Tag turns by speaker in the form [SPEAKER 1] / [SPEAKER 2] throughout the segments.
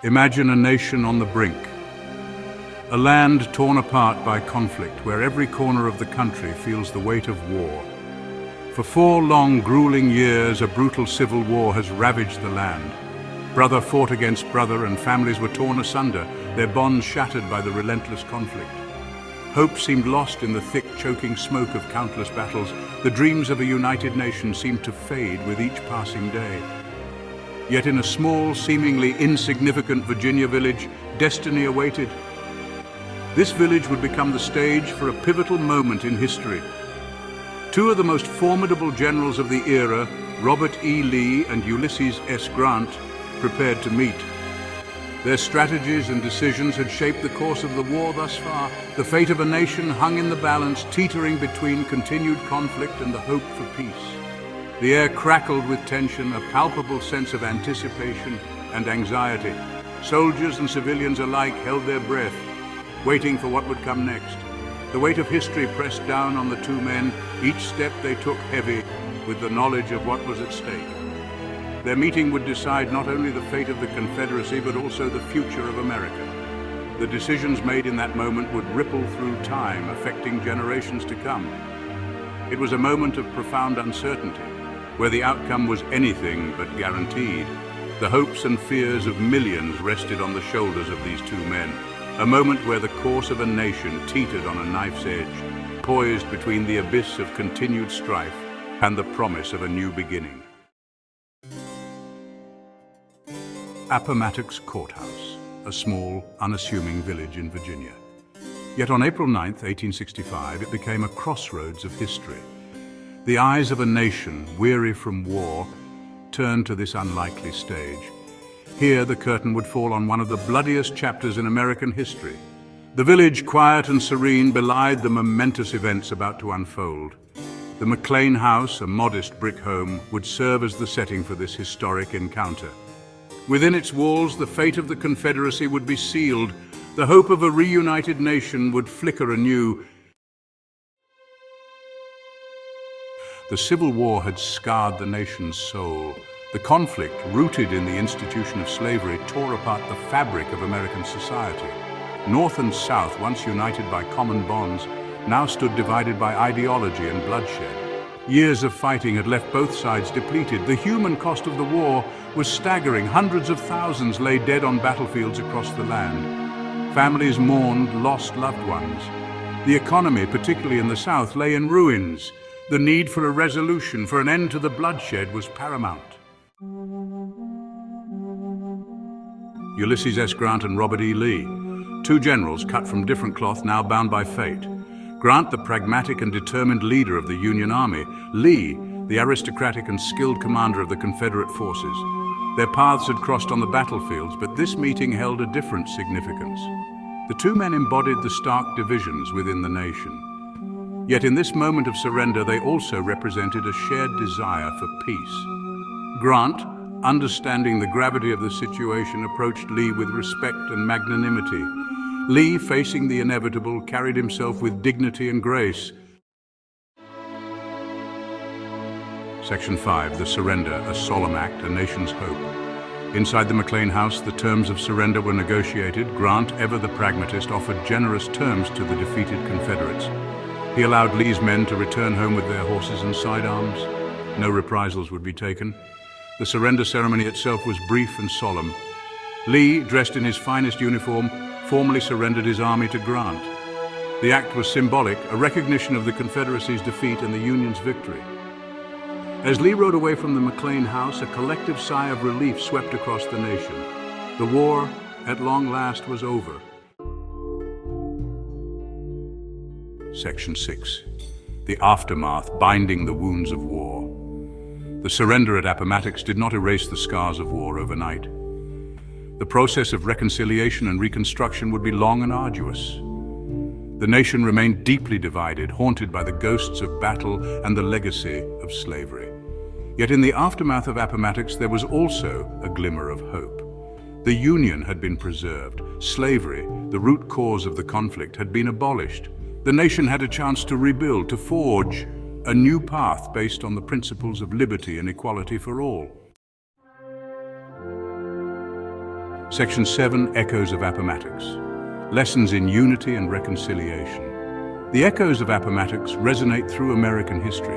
[SPEAKER 1] Imagine a nation on the brink, a land torn apart by conflict where every corner of the country feels the weight of war. For 4 long, grueling years, a brutal civil war has ravaged the land. Brother fought against brother and families were torn asunder, their bonds shattered by the relentless conflict. Hope seemed lost in the thick, choking smoke of countless battles. The dreams of a united nation seemed to fade with each passing day. Yet in a small, seemingly insignificant Virginia village, destiny awaited. This village would become the stage for a pivotal moment in history. 2 of the most formidable generals of the era, Robert E. Lee and Ulysses S. Grant, prepared to meet. Their strategies and decisions had shaped the course of the war thus far. The fate of a nation hung in the balance, teetering between continued conflict and the hope for peace. The air crackled with tension, a palpable sense of anticipation and anxiety. Soldiers and civilians alike held their breath, waiting for what would come next. The weight of history pressed down on the 2 men, each step they took heavy with the knowledge of what was at stake. Their meeting would decide not only the fate of the Confederacy, but also the future of America. The decisions made in that moment would ripple through time, affecting generations to come. It was a moment of profound uncertainty, where the outcome was anything but guaranteed. The hopes and fears of millions rested on the shoulders of these 2 men. A moment where the course of a nation teetered on a knife's edge, poised between the abyss of continued strife and the promise of a new beginning. Appomattox Court House, a small, unassuming village in Virginia. Yet on April 9, 1865, it became a crossroads of history. The eyes of a nation, weary from war, turned to this unlikely stage. Here, the curtain would fall on one of the bloodiest chapters in American history. The village, quiet and serene, belied the momentous events about to unfold. The McLean House, a modest brick home, would serve as the setting for this historic encounter. Within its walls, the fate of the Confederacy would be sealed. The hope of a reunited nation would flicker anew. The Civil War had scarred the nation's soul. The conflict, rooted in the institution of slavery, tore apart the fabric of American society. North and South, once united by common bonds, now stood divided by ideology and bloodshed. Years of fighting had left both sides depleted. The human cost of the war was staggering. Hundreds of thousands lay dead on battlefields across the land. Families mourned lost loved ones. The economy, particularly in the South, lay in ruins. The need for a resolution, for an end to the bloodshed, was paramount. Ulysses S. Grant and Robert E. Lee, 2 generals cut from different cloth, now bound by fate. Grant, the pragmatic and determined leader of the Union Army. Lee, the aristocratic and skilled commander of the Confederate forces. Their paths had crossed on the battlefields, but this meeting held a different significance. The 2 men embodied the stark divisions within the nation. Yet in this moment of surrender, they also represented a shared desire for peace. Grant, understanding the gravity of the situation, approached Lee with respect and magnanimity. Lee, facing the inevitable, carried himself with dignity and grace. Section 5, the surrender, a solemn act, a nation's hope. Inside the McLean House, the terms of surrender were negotiated. Grant, ever the pragmatist, offered generous terms to the defeated Confederates. He allowed Lee's men to return home with their horses and sidearms. No reprisals would be taken. The surrender ceremony itself was brief and solemn. Lee, dressed in his finest uniform, formally surrendered his army to Grant. The act was symbolic, a recognition of the Confederacy's defeat and the Union's victory. As Lee rode away from the McLean House, a collective sigh of relief swept across the nation. The war, at long last, was over. Section 6. The aftermath, binding the wounds of war. The surrender at Appomattox did not erase the scars of war overnight. The process of reconciliation and reconstruction would be long and arduous. The nation remained deeply divided, haunted by the ghosts of battle and the legacy of slavery. Yet in the aftermath of Appomattox, there was also a glimmer of hope. The Union had been preserved. Slavery, the root cause of the conflict, had been abolished. The nation had a chance to rebuild, to forge a new path based on the principles of liberty and equality for all. Section 7, Echoes of Appomattox. Lessons in Unity and Reconciliation. The echoes of Appomattox resonate through American history.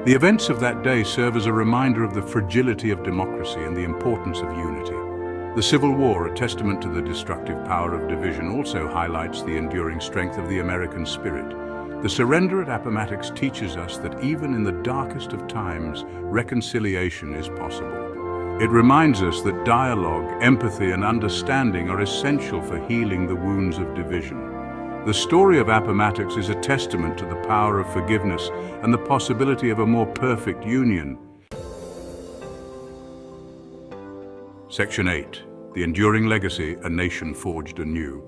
[SPEAKER 1] The events of that day serve as a reminder of the fragility of democracy and the importance of unity. The Civil War, a testament to the destructive power of division, also highlights the enduring strength of the American spirit. The surrender at Appomattox teaches us that even in the darkest of times, reconciliation is possible. It reminds us that dialogue, empathy, and understanding are essential for healing the wounds of division. The story of Appomattox is a testament to the power of forgiveness and the possibility of a more perfect union. Section 8. The Enduring Legacy, a Nation Forged Anew.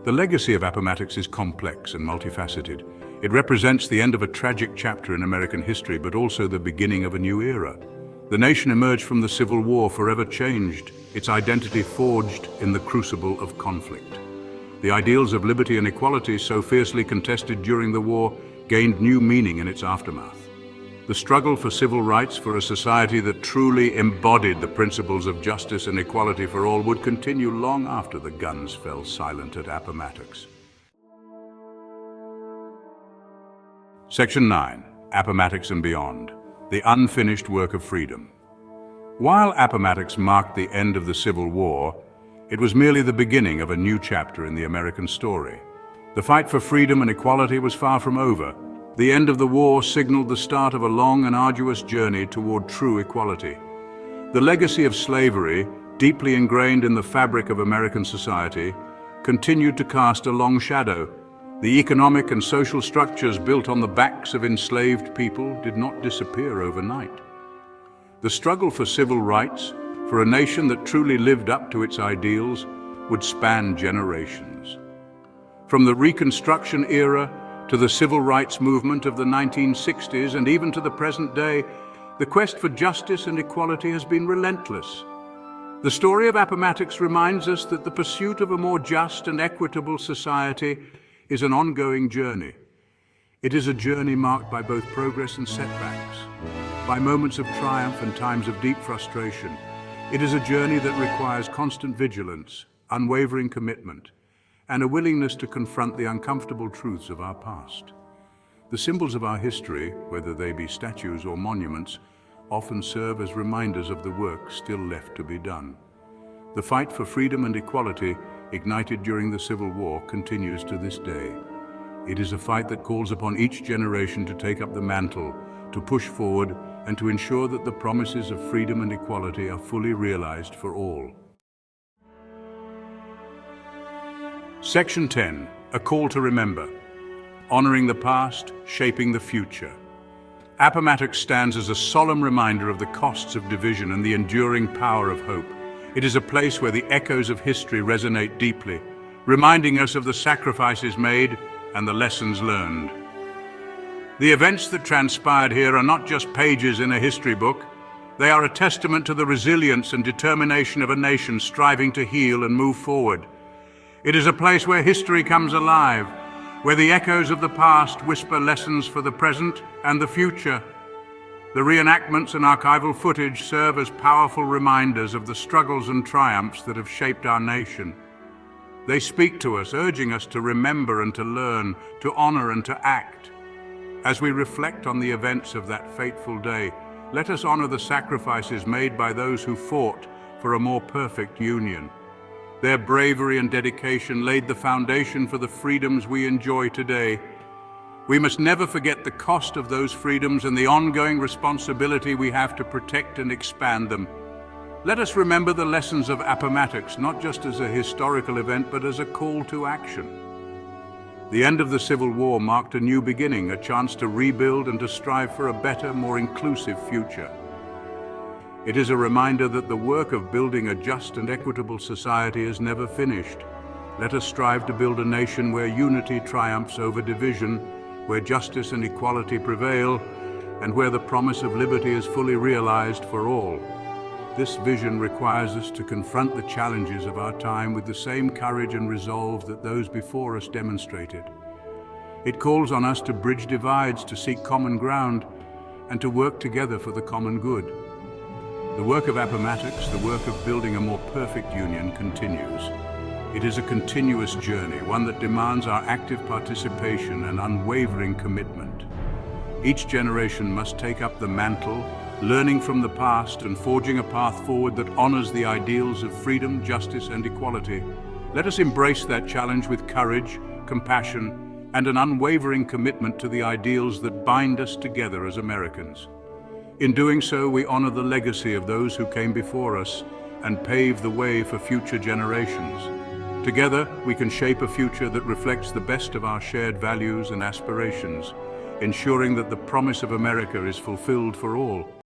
[SPEAKER 1] The legacy of Appomattox is complex and multifaceted. It represents the end of a tragic chapter in American history, but also the beginning of a new era. The nation emerged from the Civil War forever changed, its identity forged in the crucible of conflict. The ideals of liberty and equality, so fiercely contested during the war, gained new meaning in its aftermath. The struggle for civil rights, for a society that truly embodied the principles of justice and equality for all, would continue long after the guns fell silent at Appomattox. Section 9. Appomattox and Beyond. The Unfinished Work of Freedom. While Appomattox marked the end of the Civil War, it was merely the beginning of a new chapter in the American story. The fight for freedom and equality was far from over. The end of the war signaled the start of a long and arduous journey toward true equality. The legacy of slavery, deeply ingrained in the fabric of American society, continued to cast a long shadow. The economic and social structures built on the backs of enslaved people did not disappear overnight. The struggle for civil rights, for a nation that truly lived up to its ideals, would span generations. From the Reconstruction era to the civil rights movement of the 1960s and even to the present day, the quest for justice and equality has been relentless. The story of Appomattox reminds us that the pursuit of a more just and equitable society is an ongoing journey. It is a journey marked by both progress and setbacks, by moments of triumph and times of deep frustration. It is a journey that requires constant vigilance, unwavering commitment, and a willingness to confront the uncomfortable truths of our past. The symbols of our history, whether they be statues or monuments, often serve as reminders of the work still left to be done. The fight for freedom and equality, ignited during the Civil War, continues to this day. It is a fight that calls upon each generation to take up the mantle, to push forward, and to ensure that the promises of freedom and equality are fully realized for all. Section 10. A Call to Remember. Honoring the past, shaping the future. Appomattox stands as a solemn reminder of the costs of division and the enduring power of hope. It is a place where the echoes of history resonate deeply, reminding us of the sacrifices made and the lessons learned. The events that transpired here are not just pages in a history book. They are a testament to the resilience and determination of a nation striving to heal and move forward. It is a place where history comes alive, where the echoes of the past whisper lessons for the present and the future. The reenactments and archival footage serve as powerful reminders of the struggles and triumphs that have shaped our nation. They speak to us, urging us to remember and to learn, to honor and to act. As we reflect on the events of that fateful day, let us honor the sacrifices made by those who fought for a more perfect union. Their bravery and dedication laid the foundation for the freedoms we enjoy today. We must never forget the cost of those freedoms and the ongoing responsibility we have to protect and expand them. Let us remember the lessons of Appomattox, not just as a historical event, but as a call to action. The end of the Civil War marked a new beginning, a chance to rebuild and to strive for a better, more inclusive future. It is a reminder that the work of building a just and equitable society is never finished. Let us strive to build a nation where unity triumphs over division, where justice and equality prevail, and where the promise of liberty is fully realized for all. This vision requires us to confront the challenges of our time with the same courage and resolve that those before us demonstrated. It calls on us to bridge divides, to seek common ground, and to work together for the common good. The work of Appomattox, the work of building a more perfect union, continues. It is a continuous journey, one that demands our active participation and unwavering commitment. Each generation must take up the mantle, learning from the past and forging a path forward that honors the ideals of freedom, justice, and equality. Let us embrace that challenge with courage, compassion, and an unwavering commitment to the ideals that bind us together as Americans. In doing so, we honor the legacy of those who came before us and pave the way for future generations. Together, we can shape a future that reflects the best of our shared values and aspirations, ensuring that the promise of America is fulfilled for all.